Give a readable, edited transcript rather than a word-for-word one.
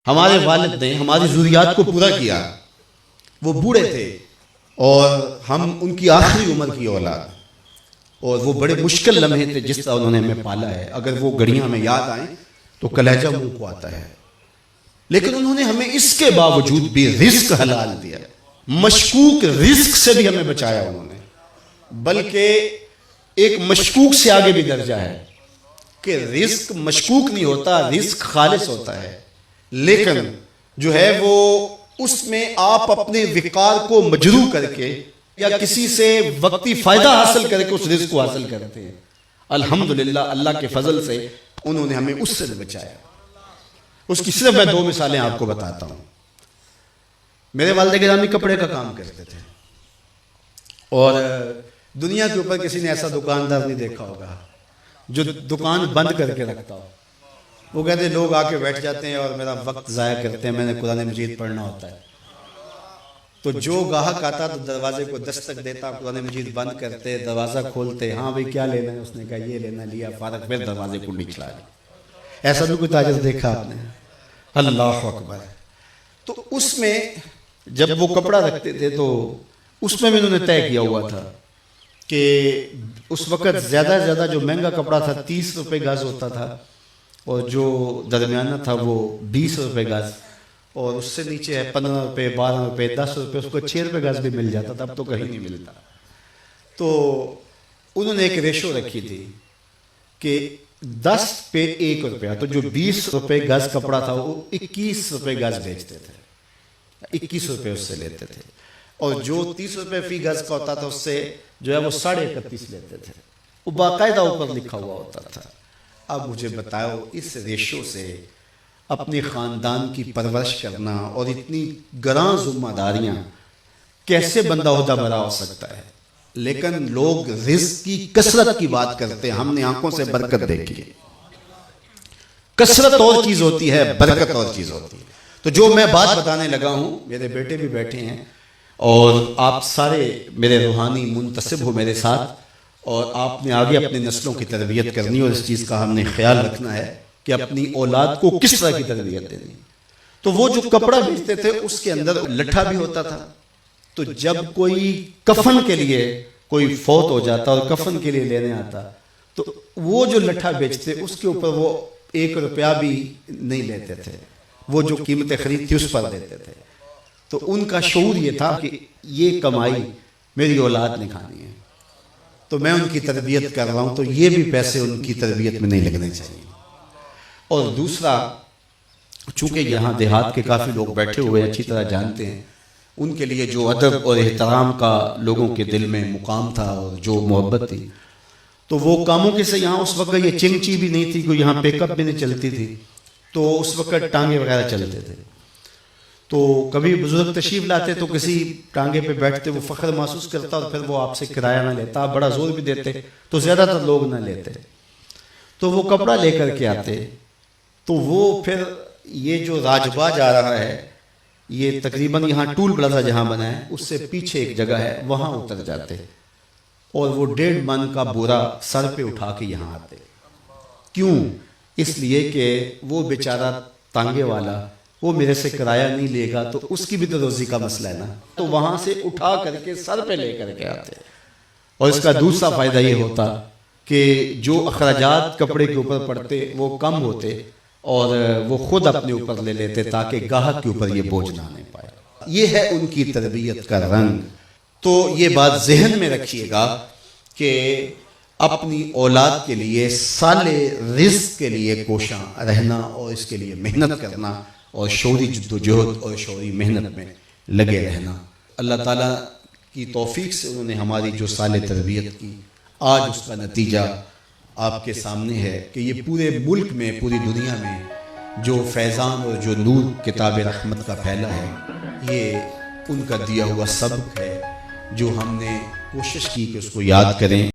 ہمارے والد نے ہماری ضروریات کو پورا کیا، وہ بوڑھے تھے اور ہم ان کی آخری عمر کی اولاد، اور وہ بڑے مشکل لمحے تھے جس طرح انہوں نے ہمیں پالا ہے، اگر وہ گھڑیاں ہمیں یاد آئیں تو کلیجہ منہ کو آتا ہے، لیکن انہوں نے ہمیں اس کے باوجود بھی رزق حلال دیا، مشکوک رزق سے بھی ہمیں بچایا انہوں نے، بلکہ ایک مشکوک سے آگے بھی درجہ ہے کہ رزق مشکوک نہیں ہوتا، رزق خالص ہوتا ہے، لیکن جو ہے وہ اس میں آپ اپنے وقار کو مجروح کر کے یا کسی سے وقتی فائدہ حاصل کر کے اس رزق کو حاصل کرتے ہیں۔ الحمدللہ اللہ کے فضل سے انہوں نے ہمیں اس سے بچایا۔ اس کی صرف میں 2 مثالیں آپ کو بتاتا ہوں۔ میرے والد گرامی کپڑے کا کام کرتے تھے، اور دنیا کے اوپر کسی نے ایسا دکاندار نہیں دیکھا ہوگا جو دکان بند کر کے رکھتا ہو۔ وہ کہتے ہیں لوگ آ کے بیٹھ جاتے ہیں اور میرا وقت ضائع کرتے ہیں، میں نے قرآن مجید پڑھنا ہوتا ہے، تو جو گاہک آتا تو دروازے کو دستک دیتا، قرآن مجید بند کرتے، دروازہ کھولتے، ہاں بھئی کیا لینا ہے؟ اس نے کہا یہ لینا، لیا، فارغ، پھر دروازے کو نکلا لیا۔ ایسا بھی کوئی تاجر دیکھا آپ نے؟ اللہ اکبر۔ تو اس میں جب وہ کپڑا رکھتے تھے تو اس میں بھی انہوں نے طے کیا ہوا تھا کہ اس وقت زیادہ سے زیادہ جو مہنگا کپڑا تھا 30 روپے گز ہوتا تھا، اور جو درمیانہ تھا وہ 20 روپے گز، اور اس سے نیچے ہے 15 روپے، 12 روپے، 10 روپے، اس کو 6 روپے گز بھی مل جاتا تھا، اب تو کہیں نہیں ملتا۔ تو انہوں نے ایک ریشو رکھی تھی کہ 10 پہ 1 روپیہ، تو جو 20 روپے گز کپڑا تھا وہ 21 روپے گز بیچتے تھے، 21 روپے اس سے لیتے تھے، اور جو 30 روپے فی گز کا ہوتا تھا اس سے جو ہے وہ 31.5 لیتے تھے، وہ باقاعدہ اوپر لکھا ہوا ہوتا تھا۔ اب مجھے بتاؤ اس ریشو سے اپنے خاندان کی پرورش کرنا اور اتنی گراں ذمہ داریاں کیسے بندہ عہدہ برا ہو سکتا ہے؟ لیکن لوگ رزق کی کثرت کی بات کرتے ہیں، ہم نے آنکھوں سے برکت دیکھی ہے۔ کثرت اور چیز ہوتی ہے، برکت اور چیز ہوتی ہے۔ تو جو میں بات بتانے لگا ہوں، میرے بیٹے بھی بیٹھے ہیں اور آپ سارے میرے روحانی منتسب ہو میرے ساتھ، اور آپ نے آگے اپنے نسلوں کی تربیت کرنی، اور اس چیز کا ہم نے خیال رکھنا ہے کہ اپنی اولاد کو کس طرح کی تربیت دینی۔ تو وہ جو کپڑا بیچتے تھے اس کے اندر لٹھا بھی ہوتا تھا، تو جب کوئی کفن کے لیے کوئی فوت ہو جاتا اور کفن کے لیے لینے آتا تو وہ جو لٹھا بیچتے اس کے اوپر وہ 1 روپیہ بھی نہیں لیتے تھے، وہ جو قیمت خرید تھی اس پر دیتے تھے۔ تو ان کا شعور یہ تھا کہ یہ کمائی میری اولاد نے کھانی ہے، تو میں ان کی تربیت کر رہا ہوں، تو یہ بھی پیسے ان کی تربیت میں نہیں لگنے چاہیے۔ اور دوسرا، چونکہ یہاں دیہات کے کافی لوگ بیٹھے ہوئے اچھی طرح جانتے ہیں، ان کے لیے جو ادب اور احترام کا لوگوں کے دل میں مقام تھا اور جو محبت تھی، تو وہ کاموں کے سے یہاں اس وقت یہ چنگچی بھی نہیں تھی، کوئی یہاں پیک اپ بھی نہیں چلتی تھی، تو اس وقت ٹانگے وغیرہ چلتے تھے۔ تو کبھی بزرگ تشریف لاتے تو کسی ٹانگے پہ بیٹھتے، وہ فخر محسوس کرتا اور پھر وہ آپ سے کرایہ نہ لیتا، آپ بڑا زور بھی دیتے تو زیادہ تر لوگ نہ لیتے، تو وہ کپڑا لے کر کے آتے، تو وہ پھر یہ جو راجباغ جا رہا ہے، یہ تقریباً یہاں ٹول پلازا جہاں بنا ہے اس سے پیچھے ایک جگہ ہے، وہاں اتر جاتے اور وہ 1.5 من کا بورا سر پہ اٹھا کے یہاں آتے۔ کیوں؟ اس لیے کہ وہ بیچارہ تانگے والا وہ میرے سے کرایہ نہیں لے گا، تو اس کی بھی تو روزی کا مسئلہ ہے نا، تو وہاں سے اٹھا کر کے سر پہ لے کر کے آتے۔ اور اس کا دوسرا فائدہ یہ ہوتا کہ جو اخراجات کپڑے کے اوپر پڑتے وہ کم ہوتے اور وہ خود اپنے اوپر لے لیتے تاکہ گاہک کے اوپر یہ بوجھ نہ آنے پائے۔ یہ ہے ان کی تربیت کا رنگ۔ تو یہ بات ذہن میں رکھیے گا کہ اپنی اولاد کے لیے سال رزق کے لیے کوشاں رہنا اور اس کے لیے محنت کرنا اور شعوری جد و جہد اور شعوری محنت میں لگے رہنا۔ اللہ تعالیٰ کی توفیق سے انہوں نے ہماری جو سال تربیت کی، آج اس کا نتیجہ آپ کے سامنے ہے کہ یہ پورے ملک میں، پوری دنیا میں جو فیضان اور جو نور کتاب رحمت کا پھیلا ہے، یہ ان کا دیا ہوا سبق ہے جو ہم نے کوشش کی کہ اس کو یاد کریں۔